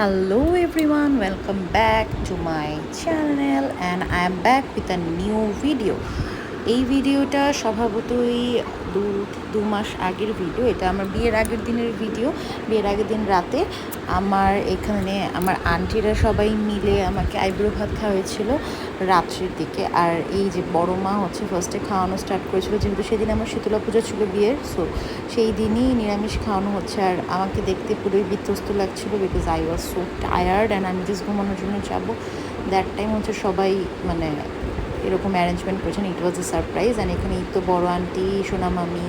Hello everyone, welcome back to my channel and I am back with a new video. এই ভিডিওটা স্বভাবতই দু মাস আগের ভিডিও। এটা আমার বিয়ের আগের দিনের ভিডিও। বিয়ের আগের দিন রাতে আমার এখানে আমার আন্টিরা সবাই মিলে আমাকে আইব্রো ভাত খাওয়াইছিল রাত্রির দিকে। আর এই যে বড় মা হচ্ছে ফার্স্টে খাওয়ানো স্টার্ট করেছিল, যেহেতু সেদিন আমার শীতলা পুজো ছিল বিয়ের, সো সেই দিনই নিরামিষ খাওয়ানো হচ্ছে। আর আমাকে দেখতে পুরোই বিধ্বস্ত লাগছিল because I was so tired and আমি জাস্ট ঘুমানোর জন্য যাবো। দ্যাট টাইম হচ্ছে সবাই মানে এরকম অ্যারেঞ্জমেন্ট করেছেন। ইট ওয়াজ এ সারপ্রাইজ। অ্যান্ড এখানে তো বড় আন্টি, সোনা মামি,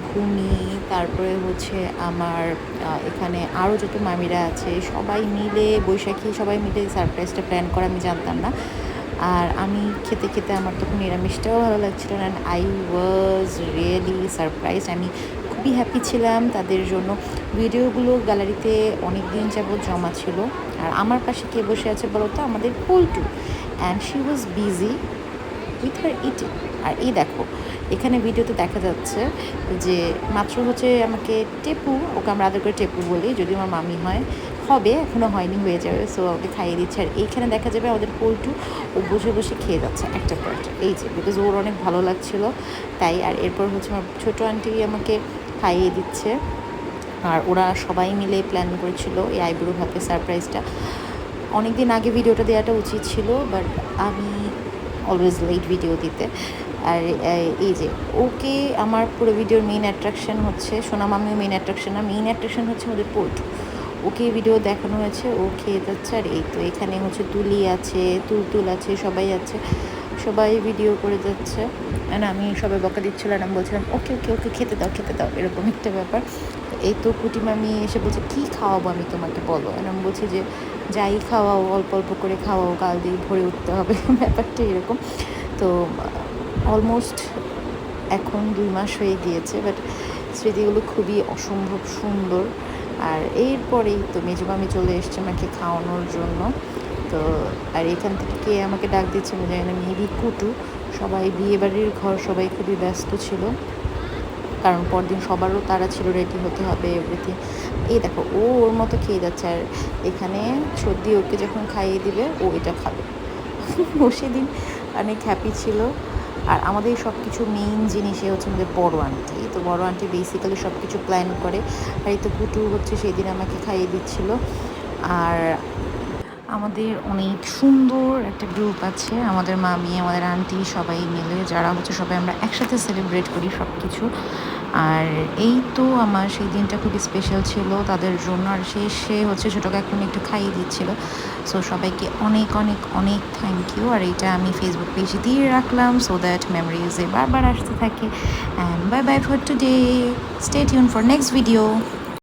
ভূমি, তারপরে হচ্ছে আমার এখানে আরও যত মামিরা আছে সবাই মিলে, বৈশাখী সবাই মিলে সারপ্রাইজটা প্ল্যান করা, আমি জানতাম না। আর আমি খেতে খেতে আমার তখন নিরামিষটাও ভালো লাগছিল and I was really surprise. আমি খুবই হ্যাপি ছিলাম তাদের জন্য। ভিডিওগুলো গ্যালারিতে অনেক দিন যাবৎ জমা ছিল। আর আমার পাশে কে বসে আছে বলো তো? আমাদের Paltu. And she was busy with her eating. আর এই দেখো, এখানে ভিডিওতে দেখা যাচ্ছে যে মাত্র হচ্ছে আমাকে টেপু, ওকে আমরা আদর করে টেপু বলি, যদি আমার মামি হবে, এখনও হয়নি, হয়ে যাবে, সো ওকে খাইয়ে দিচ্ছে। আর এইখানে দেখা যাবে আমাদের পল্টু, ও বসে বসে খেয়ে যাচ্ছে একটা পর একটা, এই যে, বিকজ ওর অনেক ভালো লাগছিল তাই। আর এরপর হচ্ছে আমার ছোটো আন্টি আমাকে খাইয়ে দিচ্ছে। আর ওরা সবাই মিলে প্ল্যান করেছিল এই আইব্রো ভাতের সারপ্রাইজটা। অনেক দিন আগে ভিডিওটা দেওয়াটা উচিত ছিল, বাট আমি অলওয়েজ লেট ভিডিও দিতে। আর এই যে ওকে, আমার পুরো ভিডিওর মেইন অ্যাট্রাকশন হচ্ছে সোনা মামিও মেইন অ্যাট্রাকশন না, মেইন অ্যাট্রাকশন হচ্ছে আমাদের পল্টু। ওকে ভিডিও দেখানো হয়েছে, ও খেয়ে যাচ্ছে। আর এই তো এখানে হচ্ছে তুলি আছে, তুলতুল আছে, সবাই আছে, সবাই ভিডিও করে যাচ্ছে। অ্যান্ড আমি সবাই বকা দিচ্ছিলাম, আমি বলছিলাম ওকে ওকে ওকে খেতে দাও খেতে দাও, এরকম একটা ব্যাপার। এই তো কুটি মামি এসে বলছে কী খাওয়াবো আমি তোমাকে, বলো। আর আমি বলছি যে যাই খাওয়াও, অল্প অল্প করে খাওয়াও, গাল দিয়ে ভরে উঠতে হবে, ব্যাপারটা এরকম। তো অলমোস্ট এখন 2 মাস হয়ে গিয়েছে, বাট স্মৃতিগুলো খুবই অসম্ভব সুন্দর। আর এরপরেই তো মেজো মামি চলে এসছে আমাকে খাওয়ানোর জন্য। তো আর এখান থেকে কে আমাকে ডাক দিচ্ছে আমি জানি না, মেবি কুটু। সবাই বিয়েবাড়ির ঘর, সবাই খুবই ব্যস্ত ছিল, কারণ পরদিন সবারও তারা ছিল, রেডি হতে হবে, এভরিথিং। এই দেখো ও ওর মতো খেয়ে যাচ্ছে। আর এখানে সর্দি ওকে যখন খাইয়ে দিবে ও এটা খাবে। ও সেদিন অনেক হ্যাপি ছিল। আর আমাদের সব কিছু মেইন জিনিসে হচ্ছে আমাদের বড় আন্টি। তো বড় আন্টি বেসিক্যালি সব কিছু প্ল্যান করে। আর এই তো কুটু হচ্ছে সেই দিন আমাকে খাইয়ে দিচ্ছিল। আর আমাদের অনেক সুন্দর একটা গ্রুপ আছে, আমাদের মামি, আমাদের আন্টি, সবাই মিলে, যারা হচ্ছে সবাই আমরা একসাথে সেলিব্রেট করি সব কিছু। আর এই তো আমার সেই দিনটা খুবই স্পেশাল ছিল তাদের জন্য। আর সে হচ্ছে ছোটোকে এখন একটু খাইয়ে দিচ্ছিল। সো সবাইকে অনেক অনেক অনেক থ্যাংক ইউ। আর এইটা আমি ফেসবুক পেজে দিয়ে রাখলাম সো দ্যাট মেমোরিজে বারবার আসতে থাকে। And bye bye for today, stay tune for next video.